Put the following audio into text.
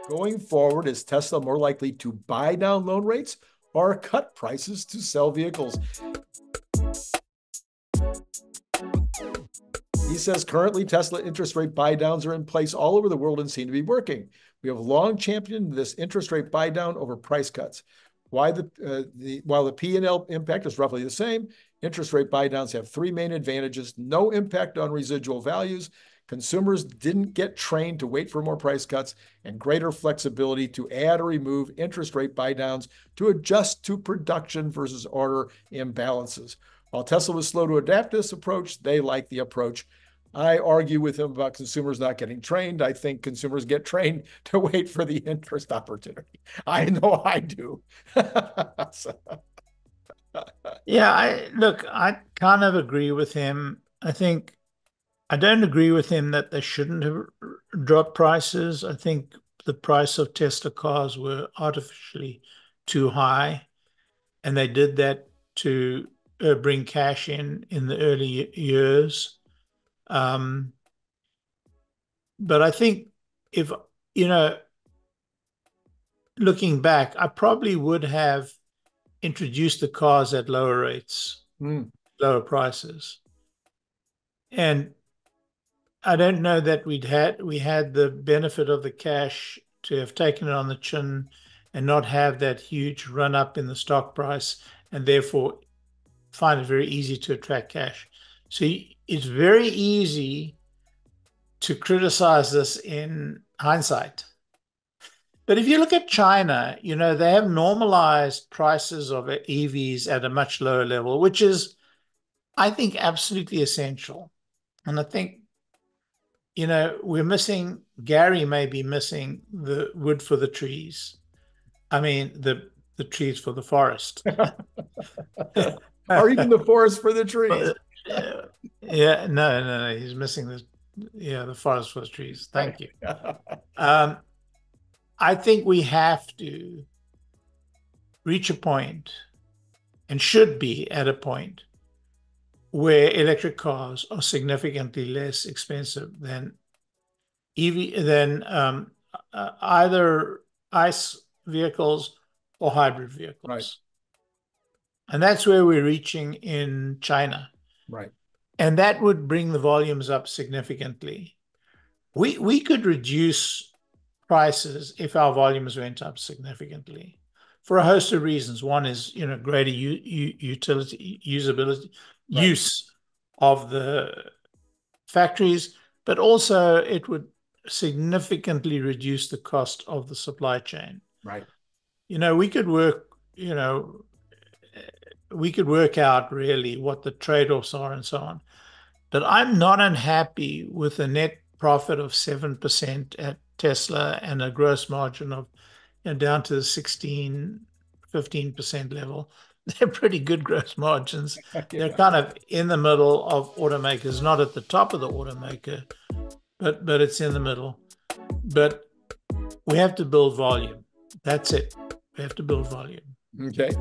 Going forward, is Tesla more likely to buy down loan rates or cut prices to sell vehicles? He says currently Tesla interest rate buy downs are in place all over the world and seem to be working. We have long championed this interest rate buy down over price cuts. While the P&L impact is roughly the same, interest rate buy downs have three main advantages: no impact on residual values, consumers didn't get trained to wait for more price cuts, and greater flexibility to add or remove interest rate buy downs to adjust to production versus order imbalances. While Tesla was slow to adapt to this approach, they like the approach. I argue with him about consumers not getting trained. I think consumers get trained to wait for the interest opportunity. I know I do. Yeah, I kind of agree with him. I don't agree with him that they shouldn't have dropped prices. I think the price of Tesla cars were artificially too high, and they did that to bring cash in the early years. But I think if, looking back, I probably would have introduced the cars at lower rates, lower prices. And I don't know that we had the benefit of the cash to have taken it on the chin and not have that huge run up in the stock price, and therefore find it very easy to attract cash. So it's very easy to criticize this in hindsight. But if you look at China, they have normalized prices of EVs at a much lower level, which is, I think, absolutely essential. And I think, Gary may be missing the wood for the trees. I mean, the trees for the forest. Or even the forest for the trees. Yeah, no, he's missing the forest for the trees. Thank you. I think we have to reach a point, and should be at a point, where electric cars are significantly less expensive than either ICE vehicles or hybrid vehicles. Right. And that's where we're reaching in China. Right. And that would bring the volumes up significantly. We could reduce prices if our volumes went up significantly for a host of reasons. One is, greater usability, right, use of the factories, but also it would significantly reduce the cost of the supply chain. Right. We could work out really what the trade-offs are and so on. But I'm not unhappy with a net profit of 7% at Tesla and a gross margin of down to the 16, 15% level. They're pretty good gross margins. Yeah. They're kind of in the middle of automakers, not at the top of the automaker, but it's in the middle. But we have to build volume. That's it. We have to build volume. Okay.